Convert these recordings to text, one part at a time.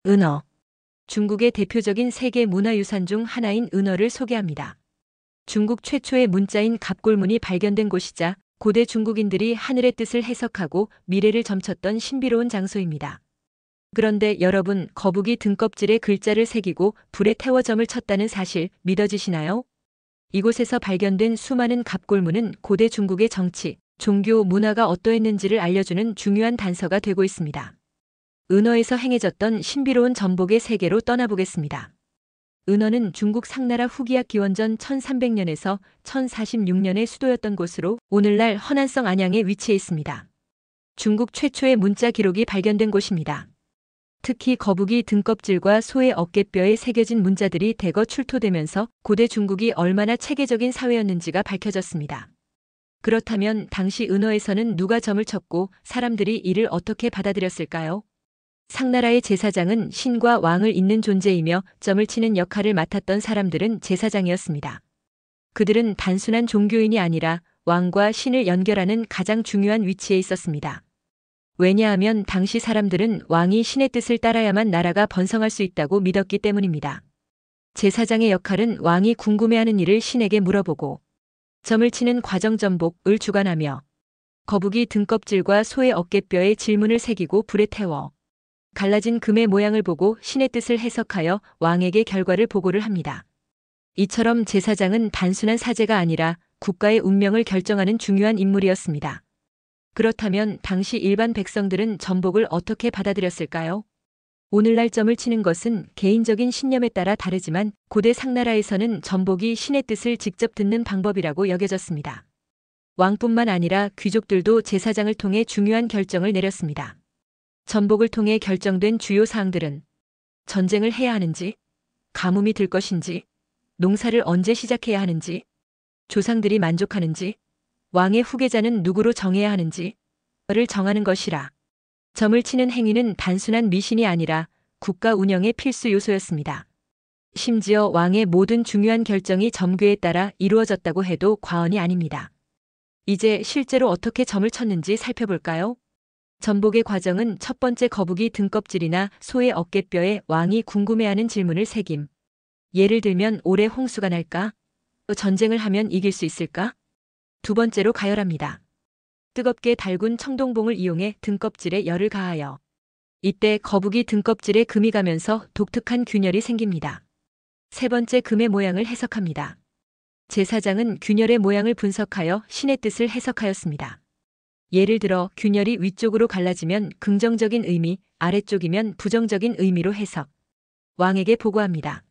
은어. 중국의 대표적인 세계 문화유산 중 하나인 은어를 소개합니다. 중국 최초의 문자인 갑골문이 발견된 곳이자 고대 중국인들이 하늘의 뜻을 해석하고 미래를 점쳤던 신비로운 장소입니다. 그런데 여러분, 거북이 등껍질에 글자를 새기고 불에 태워 점을 쳤다는 사실 믿어지시나요? 이곳에서 발견된 수많은 갑골문은 고대 중국의 정치, 종교, 문화가 어떠했는지를 알려주는 중요한 단서가 되고 있습니다. 은어에서 행해졌던 신비로운 전복의 세계로 떠나보겠습니다. 은어는 중국 상나라 후기약 기원전 1300년에서 1046년의 수도였던 곳으로 오늘날 허난성 안양에 위치해 있습니다. 중국 최초의 문자 기록이 발견된 곳입니다. 특히 거북이 등껍질과 소의 어깨뼈에 새겨진 문자들이 대거 출토되면서 고대 중국이 얼마나 체계적인 사회였는지가 밝혀졌습니다. 그렇다면 당시 은어에서는 누가 점을 쳤고 사람들이 이를 어떻게 받아들였을까요? 상나라의 제사장은 신과 왕을 잇는 존재이며 점을 치는 역할을 맡았던 사람들은 제사장이었습니다. 그들은 단순한 종교인이 아니라 왕과 신을 연결하는 가장 중요한 위치에 있었습니다. 왜냐하면 당시 사람들은 왕이 신의 뜻을 따라야만 나라가 번성할 수 있다고 믿었기 때문입니다. 제사장의 역할은 왕이 궁금해하는 일을 신에게 물어보고 점을 치는 과정 전복을 주관하며 거북이 등껍질과 소의 어깨뼈에 질문을 새기고 불에 태워 갈라진 금의 모양을 보고 신의 뜻을 해석하여 왕에게 결과를 보고를 합니다. 이처럼 제사장은 단순한 사제가 아니라 국가의 운명을 결정하는 중요한 인물이었습니다. 그렇다면 당시 일반 백성들은 전복을 어떻게 받아들였을까요? 오늘날 점을 치는 것은 개인적인 신념에 따라 다르지만 고대 상나라에서는 전복이 신의 뜻을 직접 듣는 방법이라고 여겨졌습니다. 왕뿐만 아니라 귀족들도 제사장을 통해 중요한 결정을 내렸습니다. 전복을 통해 결정된 주요 사항들은 전쟁을 해야 하는지, 가뭄이 들 것인지, 농사를 언제 시작해야 하는지, 조상들이 만족하는지, 왕의 후계자는 누구로 정해야 하는지를 정하는 것이라. 점을 치는 행위는 단순한 미신이 아니라 국가 운영의 필수 요소였습니다. 심지어 왕의 모든 중요한 결정이 점괘에 따라 이루어졌다고 해도 과언이 아닙니다. 이제 실제로 어떻게 점을 쳤는지 살펴볼까요? 전복의 과정은 첫 번째, 거북이 등껍질이나 소의 어깨뼈에 왕이 궁금해하는 질문을 새김. 예를 들면 올해 홍수가 날까? 전쟁을 하면 이길 수 있을까? 두 번째로 가열합니다. 뜨겁게 달군 청동봉을 이용해 등껍질에 열을 가하여 이때 거북이 등껍질에 금이 가면서 독특한 균열이 생깁니다. 세 번째, 금의 모양을 해석합니다. 제사장은 균열의 모양을 분석하여 신의 뜻을 해석하였습니다. 예를 들어 균열이 위쪽으로 갈라지면 긍정적인 의미, 아래쪽이면 부정적인 의미로 해석. 왕에게 보고합니다.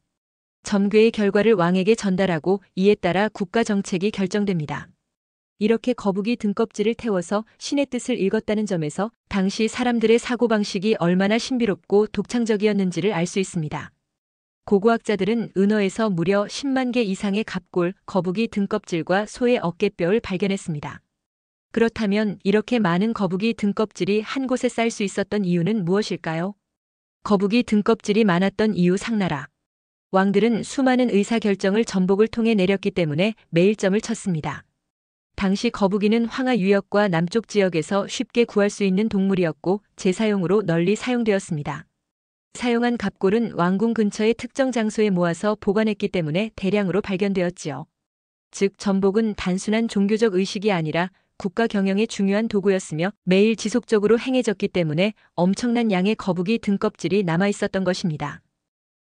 점괘의 결과를 왕에게 전달하고 이에 따라 국가 정책이 결정됩니다. 이렇게 거북이 등껍질을 태워서 신의 뜻을 읽었다는 점에서 당시 사람들의 사고방식이 얼마나 신비롭고 독창적이었는지를 알 수 있습니다. 고고학자들은 은어에서 무려 10만 개 이상의 갑골, 거북이 등껍질과 소의 어깨뼈를 발견했습니다. 그렇다면 이렇게 많은 거북이 등껍질이 한 곳에 쌓일 수 있었던 이유는 무엇일까요? 거북이 등껍질이 많았던 이유. 상나라 왕들은 수많은 의사결정을 전복을 통해 내렸기 때문에 매일 점을 쳤습니다. 당시 거북이는 황하 유역과 남쪽 지역에서 쉽게 구할 수 있는 동물이었고 제사용으로 널리 사용되었습니다. 사용한 갑골은 왕궁 근처의 특정 장소에 모아서 보관했기 때문에 대량으로 발견되었지요. 즉 전복은 단순한 종교적 의식이 아니라 국가 경영의 중요한 도구였으며 매일 지속적으로 행해졌기 때문에 엄청난 양의 거북이 등껍질이 남아있었던 것입니다.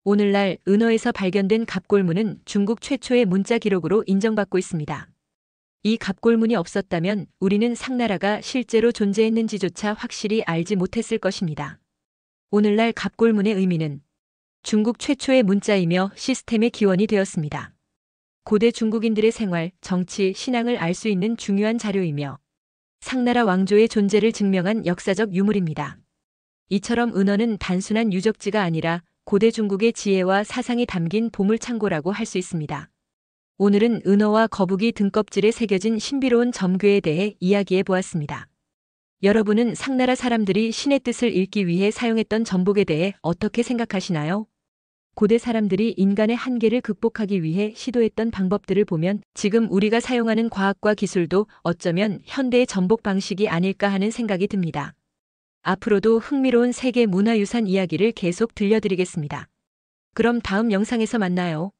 오늘날 은어에서 발견된 갑골문은 중국 최초의 문자 기록으로 인정받고 있습니다. 이 갑골문이 없었다면 우리는 상나라가 실제로 존재했는지조차 확실히 알지 못했을 것입니다. 오늘날 갑골문의 의미는 중국 최초의 문자이며 시스템의 기원이 되었습니다. 고대 중국인들의 생활, 정치, 신앙을 알 수 있는 중요한 자료이며 상나라 왕조의 존재를 증명한 역사적 유물입니다. 이처럼 은어는 단순한 유적지가 아니라 고대 중국의 지혜와 사상이 담긴 보물창고라고 할 수 있습니다. 오늘은 은어와 거북이 등껍질에 새겨진 신비로운 점괘에 대해 이야기해 보았습니다. 여러분은 상나라 사람들이 신의 뜻을 읽기 위해 사용했던 전복에 대해 어떻게 생각하시나요? 고대 사람들이 인간의 한계를 극복하기 위해 시도했던 방법들을 보면 지금 우리가 사용하는 과학과 기술도 어쩌면 현대의 전복 방식이 아닐까 하는 생각이 듭니다. 앞으로도 흥미로운 세계 문화유산 이야기를 계속 들려드리겠습니다. 그럼 다음 영상에서 만나요.